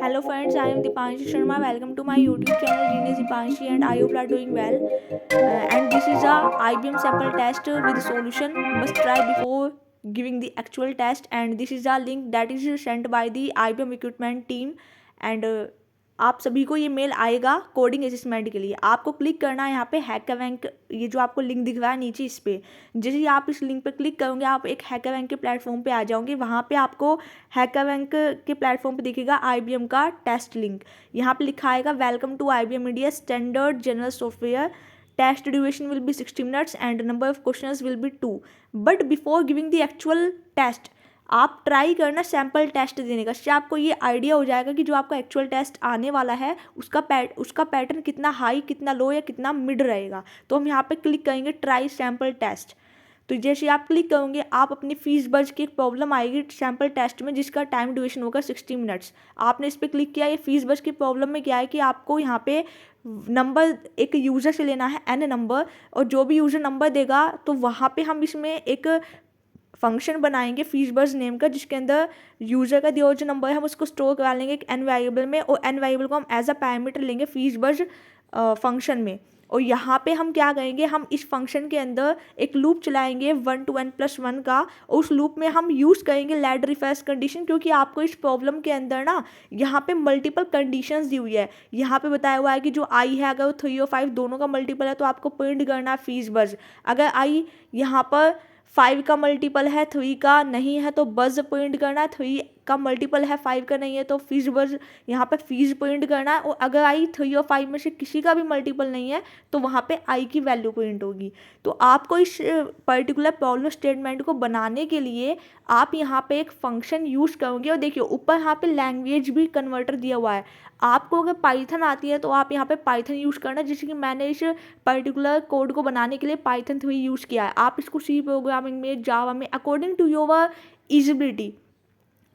Hello friends, I am Dipanshi Sharma. Welcome to my YouTube channel Genius Dipanshi, and I hope you are doing well. And this is a IBM sample test with solution. Must try before giving the actual test. And this is a link that is sent by the IBM equipment team. And आप सभी को ये mail आएगा coding assessment के लिए। आपको click करना है यहाँ पे हैकावैंक, ये जो आपको लिंक दिख रहा है नीचे, इस पर जैसे ही आप इस लिंक पे क्लिक करोगे आप एक हैकावैंक के प्लेटफॉर्म पे आ जाओगे। वहाँ पे आपको हैकावैंक के प्लेटफॉर्म पे दिखेगा आईबीएम का टेस्ट लिंक। यहाँ पे लिखा आएगा welcome to IBM India standard general software, test duration will be 60 minutes and number of questions will be 2। But before giving the actual test आप ट्राई करना सैम्पल टेस्ट देने का। इससे आपको ये आइडिया हो जाएगा कि जो आपका एक्चुअल टेस्ट आने वाला है उसका पैटर्न कितना हाई, कितना लो या कितना मिड रहेगा। तो हम यहाँ पे क्लिक करेंगे ट्राई सैम्पल टेस्ट। तो जैसे आप क्लिक करोगे आप अपनी फीस बज की एक प्रॉब्लम आएगी सैम्पल टेस्ट में जिसका टाइम ड्यूरेशन होगा 60 मिनट्स। आपने इस पर क्लिक किया। ये फीस बज की प्रॉब्लम में क्या है कि आपको यहाँ पे नंबर एक यूज़र से लेना है n नंबर, और जो भी यूज़र नंबर देगा तो वहाँ पे हम इसमें एक फंक्शन बनाएंगे फीस बज नेम का, जिसके अंदर यूज़र का दिया जो नंबर है हम उसको स्टोर करा लेंगे एक n वेरिएबल में, और n वेरिएबल को हम एज अ पैरामीटर लेंगे फीस बज फंक्शन में। और यहाँ पे हम क्या करेंगे, हम इस फंक्शन के अंदर एक लूप चलाएंगे 1 to n+1 का, और उस लूप में हम यूज़ करेंगे लेट रिफ्रेश कंडीशन, क्योंकि आपको इस प्रॉब्लम के अंदर ना यहाँ पे मल्टीपल कंडीशंस दी हुई है। यहाँ पे बताया हुआ है कि जो आई है अगर वो 3 और 5 दोनों का मल्टीपल है तो आपको प्रिंट करना है फीस बज। अगर आई यहाँ पर 5 का मल्टीपल है 3 का नहीं है तो बज प्रिंट करना है, 3 का मल्टीपल है 5 का नहीं है तो फीस बज यहाँ पे फीस प्रिंट करना है। और अगर आई 3 और 5 में से किसी का भी मल्टीपल नहीं है तो वहाँ पे आई की वैल्यू प्रिंट होगी। तो आपको इस पर्टिकुलर प्रॉब्लम स्टेटमेंट को बनाने के लिए आप यहाँ पे एक फंक्शन यूज़ करोगे। और देखिए ऊपर यहाँ पे लैंग्वेज भी कन्वर्टर दिया हुआ है। आपको अगर पाइथन आती है तो आप यहाँ पे पाइथन यूज़ करना, जैसे कि मैंने इस पर्टिकुलर कोड को बनाने के लिए पाइथन 3 यूज़ किया है। आप इसको सी प्रोग्रामिंग में, जावा में, अकॉर्डिंग टू योर इजिबिलिटी।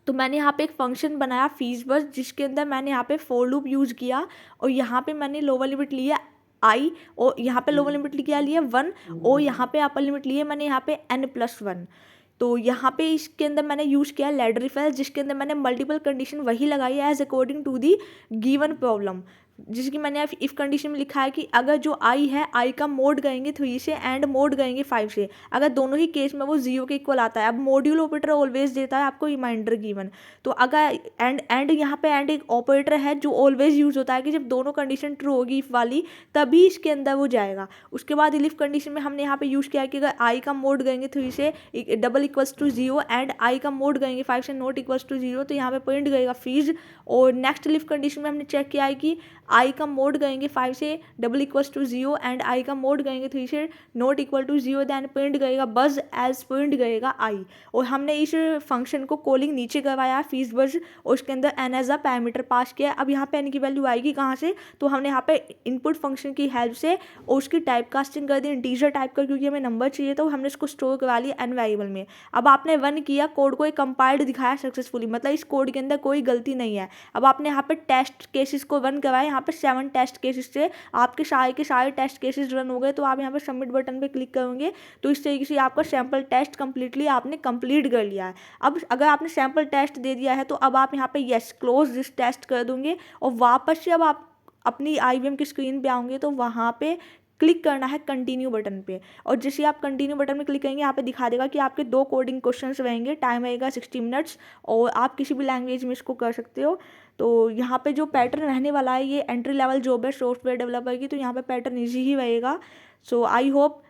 तो मैंने यहाँ पे एक फंक्शन बनाया फीस बस, जिसके अंदर मैंने यहाँ पे फॉर लूप यूज़ किया, और यहाँ पे मैंने लोअर लिमिट लिया आई, और यहाँ पे लोअर लिमिट क्या लिया 1, और यहाँ पे अपर लिमिट लिए मैंने यहाँ पे n+1। तो यहाँ पे इसके अंदर मैंने यूज़ किया लेट रिफ्रेश, जिसके अंदर मैंने मल्टीपल कंडीशन वही लगाई है as according to the given problem. जैसे कि मैंने इफ़ कंडीशन में लिखा है कि अगर जो आई है आई का मोड करेंगे 3 से एंड मोड करेंगे 5 से, अगर दोनों ही केस में वो 0 के इक्वल आता है। अब मॉड्यूल ऑपरेटर ऑलवेज देता है आपको रिमाइंडर गिवन, तो अगर एंड यहाँ पे एंड एक ऑपरेटर है जो ऑलवेज यूज़ होता है कि जब दोनों कंडीशन ट्रू होगी इफ वाली तभी इसके अंदर वो जाएगा। उसके बाद इफ कंडीशन में हमने यहाँ पे यूज़ किया कि अगर आई का मोड करेंगे 3 से double equals to 0 and i का मोड करेंगे 5 से नॉट इक्वल्स टू 0, तो यहाँ पे प्रिंट करेगा फीस। और नेक्स्ट लिफ कंडीशन में हमने चेक किया है कि आई का मोड करेंगे 5 से double equals to 0 and i का मोड करेंगे 3 से not equal to 0, then print करेगा बज एज प्रिंट करेगा आई। और हमने इस फंक्शन को कॉलिंग नीचे करवाया फीस बज, और उसके अंदर n as a parameter pass किया। अब यहाँ पे एन की वैल्यू आएगी कहाँ से, तो हमने यहाँ पे इनपुट फंक्शन की हेल्प से और उसकी टाइप कास्टिंग कर दी इंटीजर टाइप का, क्योंकि हमें नंबर चाहिए तो हमने इसको स्टोर करवा लिया एन वेरिएबल में। अब आपने रन किया कोड को, एक कंपाइल्ड दिखाया सक्सेसफुली, मतलब इस कोड के अंदर कोई गलती नहीं है। अब आपने यहाँ पे टेस्ट केसेस को रन करवाया, यहाँ पे 7 टेस्ट केसेस से आपके सारे टेस्ट केसेस रन हो गए। तो आप यहाँ पे सबमिट बटन पे क्लिक करोगे तो इस तरीके से आपका सैम्पल टेस्ट कंप्लीटली आपने कंप्लीट कर लिया है। अब अगर आपने सैम्पल टेस्ट दे दिया है तो अब आप यहाँ पे यस क्लोज दिस टेस्ट कर दोगे, और वापस से अब आप अपनी आईबीएम की स्क्रीन पे आओगे तो वहाँ पे क्लिक करना है कंटिन्यू बटन पे। और जैसे आप कंटिन्यू बटन में क्लिक करेंगे यहाँ पे दिखा देगा कि आपके 2 कोडिंग क्वेश्चंस रहेंगे, टाइम रहेगा 60 मिनट्स, और आप किसी भी लैंग्वेज में इसको कर सकते हो। तो यहाँ पे जो पैटर्न रहने वाला है ये एंट्री लेवल जॉब है सॉफ्टवेयर डेवलपर की, तो यहाँ पे पैटर्न ईजी ही रहेगा। सो आई होप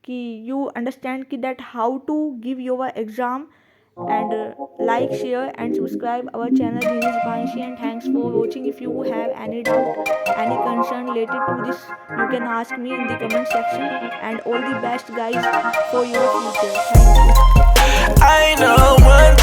कि यू अंडरस्टैंड कि that how to give your exam, and like, share and subscribe our channel Genius Dipanshi, and thanks for watching. If you have any doubt, any concern related to this, you can ask me in the comment section, and all the best guys for your future. Thank you. I know one